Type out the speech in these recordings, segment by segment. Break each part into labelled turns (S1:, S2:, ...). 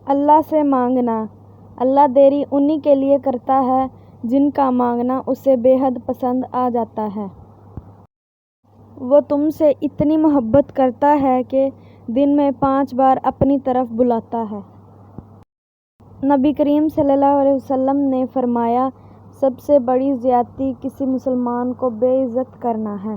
S1: اللہ سے مانگنا۔ اللہ دیری انہی کے لیے کرتا ہے جن کا مانگنا اسے بے حد پسند آ جاتا ہے۔ وہ تم سے اتنی محبت کرتا ہے کہ دن میں 5 بار اپنی طرف بلاتا ہے۔ نبی کریم صلی اللہ علیہ وسلم نے فرمایا، سب سے بڑی زیادتی کسی مسلمان کو بے عزت کرنا ہے۔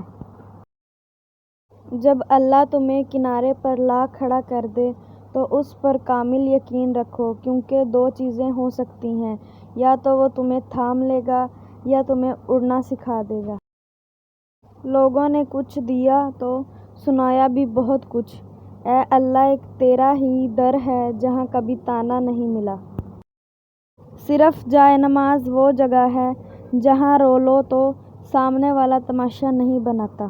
S1: جب اللہ تمہیں کنارے پر لا کھڑا کر دے تو اس پر کامل یقین رکھو، کیونکہ 2 چیزیں ہو سکتی ہیں، یا تو وہ تمہیں تھام لے گا یا تمہیں اڑنا سکھا دے گا۔ لوگوں نے کچھ دیا تو سنایا بھی بہت کچھ۔ اے اللہ، ایک تیرا ہی در ہے جہاں کبھی طعنہ نہیں ملا۔ صرف جائے نماز وہ جگہ ہے جہاں رو لو تو سامنے والا تماشا نہیں بناتا۔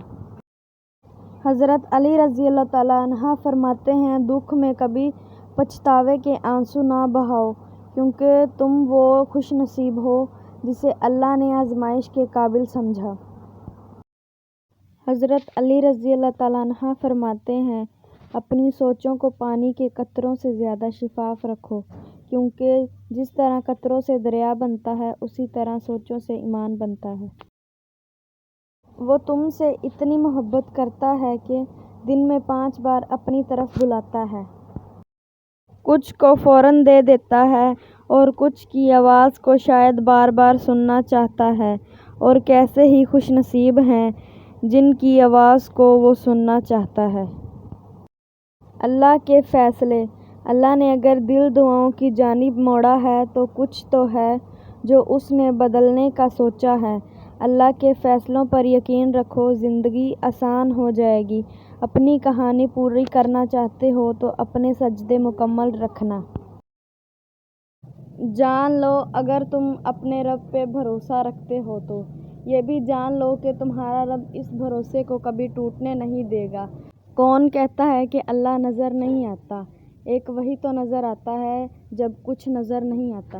S1: حضرت علی رضی اللہ تعالیٰ عنہ فرماتے ہیں، دکھ میں کبھی پچھتاوے کے آنسو نہ بہاؤ، کیونکہ تم وہ خوش نصیب ہو جسے اللہ نے آزمائش کے قابل سمجھا۔ حضرت علی رضی اللہ تعالیٰ عنہ فرماتے ہیں، اپنی سوچوں کو پانی کے قطروں سے زیادہ شفاف رکھو، کیونکہ جس طرح قطروں سے دریا بنتا ہے اسی طرح سوچوں سے ایمان بنتا ہے۔ وہ تم سے اتنی محبت کرتا ہے کہ دن میں 5 بار اپنی طرف بلاتا ہے۔ کچھ کو فوراً دے دیتا ہے اور کچھ کی آواز کو شاید بار بار سننا چاہتا ہے، اور کیسے ہی خوش نصیب ہیں جن کی آواز کو وہ سننا چاہتا ہے۔ اللہ کے فیصلے۔ اللہ نے اگر دل دعاؤں کی جانب موڑا ہے تو کچھ تو ہے جو اس نے بدلنے کا سوچا ہے۔ اللہ کے فیصلوں پر یقین رکھو، زندگی آسان ہو جائے گی۔ اپنی کہانی پوری کرنا چاہتے ہو تو اپنے سجدے مکمل رکھنا۔ جان لو اگر تم اپنے رب پہ بھروسہ رکھتے ہو تو یہ بھی جان لو کہ تمہارا رب اس بھروسے کو کبھی ٹوٹنے نہیں دے گا۔ کون کہتا ہے کہ اللہ نظر نہیں آتا؟ ایک وہی تو نظر آتا ہے جب کچھ نظر نہیں آتا۔